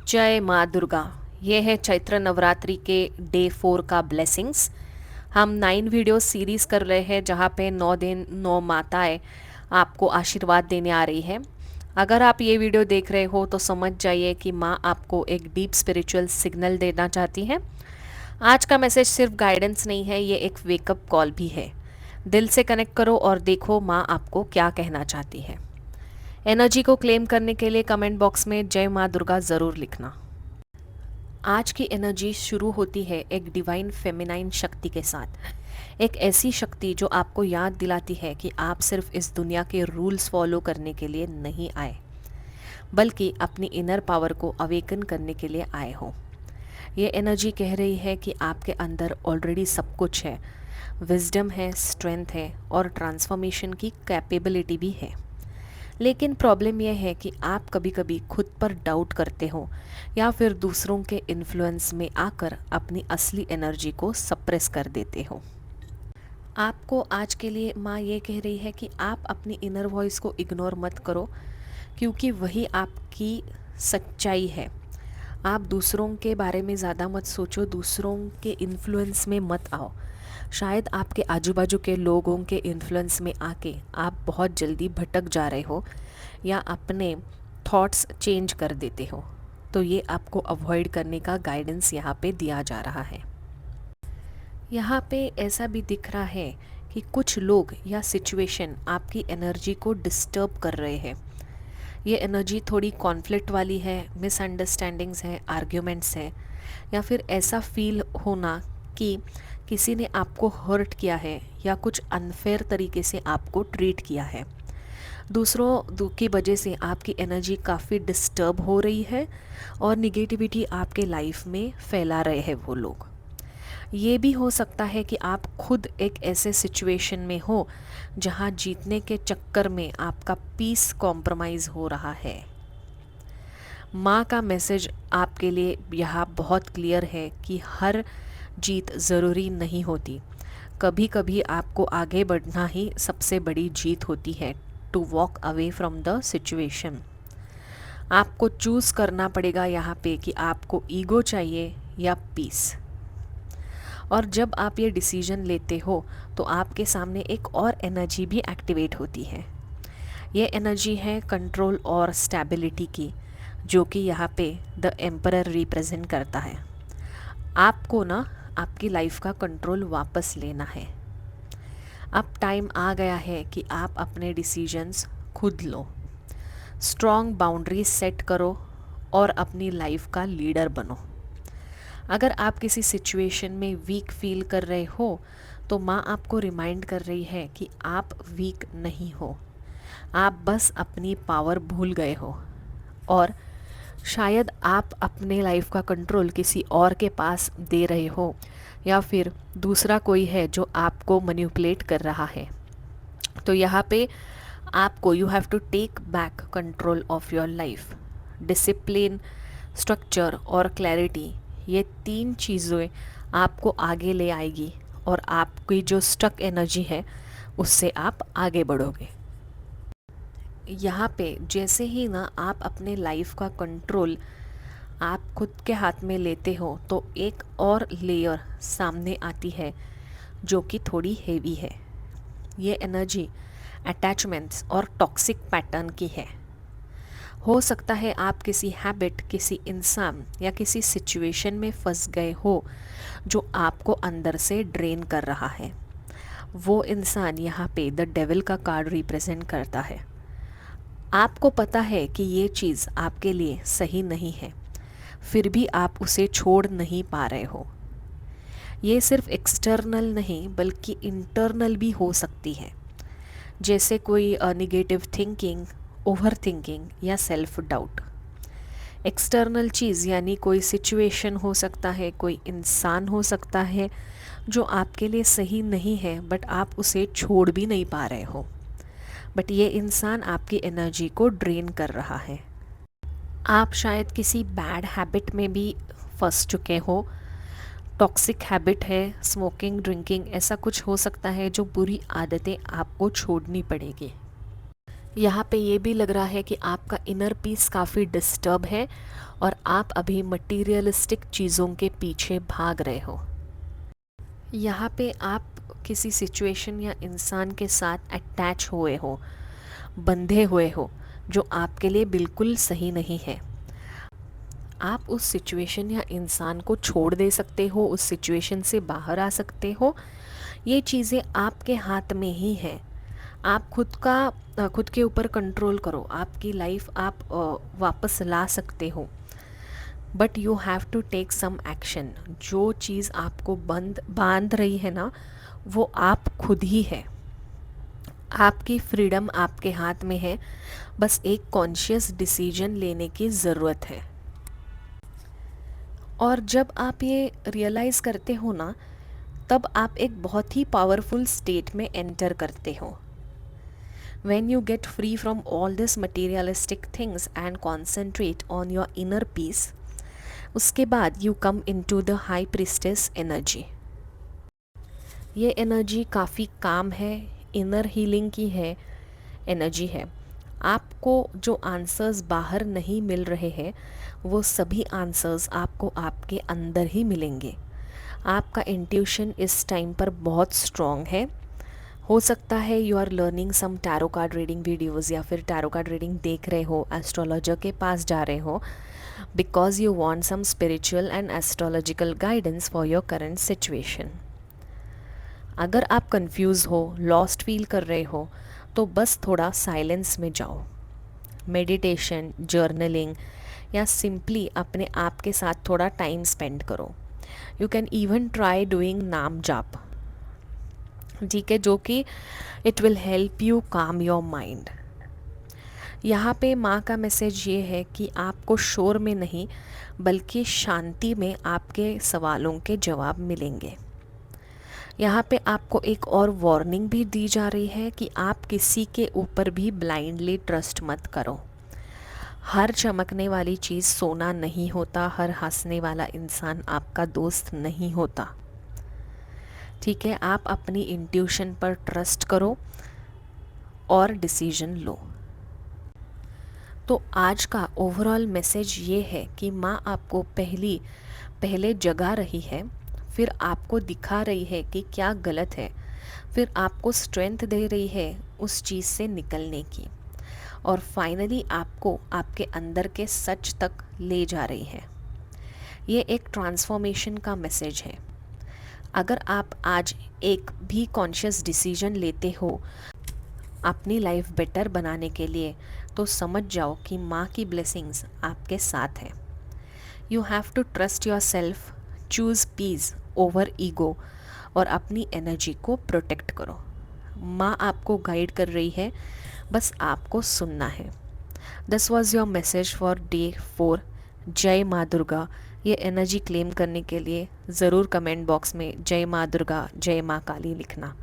जय माँ दुर्गा। ये है चैत्र नवरात्रि के डे 4 का ब्लेसिंग्स। हम 9 वीडियो सीरीज़ कर रहे हैं जहाँ पे 9 दिन 9 माताएं आपको आशीर्वाद देने आ रही है। अगर आप ये वीडियो देख रहे हो तो समझ जाइए कि माँ आपको एक डीप स्पिरिचुअल सिग्नल देना चाहती है। आज का मैसेज सिर्फ गाइडेंस नहीं है, ये एक वेकअप कॉल भी है। दिल से कनेक्ट करो और देखो माँ आपको क्या कहना चाहती है। एनर्जी को क्लेम करने के लिए कमेंट बॉक्स में जय माँ दुर्गा ज़रूर लिखना। आज की एनर्जी शुरू होती है एक डिवाइन फेमिनाइन शक्ति के साथ। एक ऐसी शक्ति जो आपको याद दिलाती है कि आप सिर्फ इस दुनिया के रूल्स फॉलो करने के लिए नहीं आए, बल्कि अपनी इनर पावर को अवेकन करने के लिए आए हो। ये एनर्जी कह रही है कि आपके अंदर ऑलरेडी सब कुछ है। विजडम है, स्ट्रेंथ है और ट्रांसफॉर्मेशन की कैपेबिलिटी भी है। लेकिन प्रॉब्लम यह है कि आप कभी कभी खुद पर डाउट करते हो या फिर दूसरों के इन्फ्लुएंस में आकर अपनी असली एनर्जी को सप्रेस कर देते हो। आपको आज के लिए माँ ये कह रही है कि आप अपनी इनर वॉइस को इग्नोर मत करो, क्योंकि वही आपकी सच्चाई है। आप दूसरों के बारे में ज़्यादा मत सोचो, दूसरों के इन्फ्लुएंस में मत आओ। शायद आपके आजू बाजू के लोगों के इन्फ्लुएंस में आके आप बहुत जल्दी भटक जा रहे हो या अपने थॉट्स चेंज कर देते हो। तो ये आपको अवॉइड करने का गाइडेंस यहाँ पे दिया जा रहा है। यहाँ पे ऐसा भी दिख रहा है कि कुछ लोग या सिचुएशन आपकी एनर्जी को डिस्टर्ब कर रहे हैं। ये एनर्जी थोड़ी कॉन्फ्लिक्ट वाली है, मिसअंडरस्टैंडिंग्स हैं, आर्ग्यूमेंट्स हैं, या फिर ऐसा फील होना कि किसी ने आपको हर्ट किया है या कुछ अनफेयर तरीके से आपको ट्रीट किया है। दूसरों की वजह से आपकी एनर्जी काफ़ी डिस्टर्ब हो रही है और निगेटिविटी आपके लाइफ में फैला रहे हैं वो लोग। ये भी हो सकता है कि आप खुद एक ऐसे सिचुएशन में हो जहाँ जीतने के चक्कर में आपका पीस कॉम्प्रोमाइज़ हो रहा है। माँ का मैसेज आपके लिए यहाँ बहुत क्लियर है कि हर जीत ज़रूरी नहीं होती। कभी कभी आपको आगे बढ़ना ही सबसे बड़ी जीत होती है, to walk away from the situation. आपको चूज़ करना पड़ेगा यहाँ पे कि आपको ईगो चाहिए या पीस। और जब आप ये डिसीजन लेते हो तो आपके सामने एक और एनर्जी भी एक्टिवेट होती है। ये एनर्जी है कंट्रोल और स्टेबिलिटी की, जो कि यहाँ पे द एम्परर रिप्रेजेंट करता है। आपको ना आपकी लाइफ का कंट्रोल वापस लेना है। अब टाइम आ गया है कि आप अपने डिसीजंस खुद लो। स्ट्रॉन्ग बाउंड्रीज सेट करो और अपनी लाइफ का लीडर बनो। अगर आप किसी सिचुएशन में वीक फील कर रहे हो तो माँ आपको रिमाइंड कर रही है कि आप वीक नहीं हो, आप बस अपनी पावर भूल गए हो। और शायद आप अपने लाइफ का कंट्रोल किसी और के पास दे रहे हो, या फिर दूसरा कोई है जो आपको मैनिपुलेट कर रहा है। तो यहाँ पे आपको you have to take back control of your life. Discipline, structure और क्लैरिटी, ये 3 चीज़ें आपको आगे ले आएगी और आपकी जो स्टक एनर्जी है उससे आप आगे बढ़ोगे। यहाँ पे जैसे ही ना आप अपने लाइफ का कंट्रोल आप खुद के हाथ में लेते हो तो एक और लेयर सामने आती है जो कि थोड़ी हेवी है। ये एनर्जी अटैचमेंट्स और टॉक्सिक पैटर्न की है। हो सकता है आप किसी हैबिट, किसी इंसान या किसी सिचुएशन में फंस गए हो जो आपको अंदर से ड्रेन कर रहा है। वो इंसान यहाँ पे द डेविल का कार्ड रिप्रेजेंट करता है। आपको पता है कि ये चीज़ आपके लिए सही नहीं है, फिर भी आप उसे छोड़ नहीं पा रहे हो। ये सिर्फ एक्सटर्नल नहीं बल्कि इंटरनल भी हो सकती है, जैसे कोई निगेटिव थिंकिंग, ओवर थिंकिंग या सेल्फ डाउट। एक्सटर्नल चीज़ यानी कोई सिचुएशन हो सकता है, कोई इंसान हो सकता है जो आपके लिए सही नहीं है बट आप उसे छोड़ भी नहीं पा रहे हो। बट ये इंसान आपकी एनर्जी को ड्रेन कर रहा है। आप शायद किसी बैड हैबिट में भी फंस चुके हो। टॉक्सिक हैबिट है, स्मोकिंग, ड्रिंकिंग, ऐसा कुछ हो सकता है जो बुरी आदतें आपको छोड़नी पड़ेगी। यहाँ पे ये भी लग रहा है कि आपका इनर पीस काफ़ी डिस्टर्ब है और आप अभी मटीरियलिस्टिक चीज़ों के पीछे भाग रहे हो। यहाँ पे आप किसी सिचुएशन या इंसान के साथ अटैच हुए हो, बंधे हुए हो, जो आपके लिए बिल्कुल सही नहीं है। आप उस सिचुएशन या इंसान को छोड़ दे सकते हो, उस सिचुएशन से बाहर आ सकते हो। ये चीज़ें आपके हाथ में ही हैं। आप खुद के ऊपर कंट्रोल करो, आपकी लाइफ आप वापस ला सकते हो। But you have to take some action. जो चीज़ आपको बांध रही है ना, वो आप खुद ही है। आपकी फ्रीडम आपके हाथ में है, बस एक कॉन्शियस डिसीजन लेने की ज़रूरत है। और जब आप ये रियलाइज़ करते हो ना, तब आप एक बहुत ही पावरफुल स्टेट में एंटर करते हो। When you get free from all this materialistic things and concentrate on your inner peace, उसके बाद you come into the high priestess energy। ये एनर्जी काफ़ी काम है, इनर हीलिंग की है, एनर्जी है। आपको जो आंसर्स बाहर नहीं मिल रहे हैं, वो सभी आंसर्स आपको आपके अंदर ही मिलेंगे। आपका इंट्यूशन इस टाइम पर बहुत स्ट्रॉन्ग है। हो सकता है you are learning some tarot card reading videos, या फिर टैरो कार्ड रीडिंग देख रहे हो, एस्ट्रोलॉजर के पास जा रहे हो, because you want some spiritual and astrological guidance for your current situation. अगर आप कंफ्यूज हो, लॉस्ट फील कर रहे हो, तो बस थोड़ा साइलेंस में जाओ। मेडिटेशन, जर्नलिंग या सिंपली अपने आप के साथ थोड़ा टाइम स्पेंड करो। You can even try doing नाम जाप, ठीक है, जो कि इट विल हेल्प यू काम योर माइंड। यहाँ पे माँ का मैसेज ये है कि आपको शोर में नहीं, बल्कि शांति में आपके सवालों के जवाब मिलेंगे। यहाँ पे आपको एक और वार्निंग भी दी जा रही है कि आप किसी के ऊपर भी ब्लाइंडली ट्रस्ट मत करो। हर चमकने वाली चीज़ सोना नहीं होता, हर हंसने वाला इंसान आपका दोस्त नहीं होता, ठीक है। आप अपनी इंट्यूशन पर ट्रस्ट करो और डिसीजन लो। तो आज का ओवरऑल मैसेज ये है कि माँ आपको पहले जगा रही है, फिर आपको दिखा रही है कि क्या गलत है, फिर आपको स्ट्रेंथ दे रही है उस चीज़ से निकलने की, और फाइनली आपको आपके अंदर के सच तक ले जा रही है। ये एक ट्रांसफॉर्मेशन का मैसेज है। अगर आप आज एक भी कॉन्शियस डिसीजन लेते हो अपनी लाइफ बेटर बनाने के लिए, तो समझ जाओ कि माँ की ब्लेसिंग्स आपके साथ है। You have to trust yourself, choose peace over ego, और अपनी एनर्जी को प्रोटेक्ट करो। माँ आपको गाइड कर रही है, बस आपको सुनना है। This was your message for day 4। जय माँ दुर्गा। ये एनर्जी क्लेम करने के लिए ज़रूर कमेंट बॉक्स में जय माँ दुर्गा, जय माँ काली लिखना।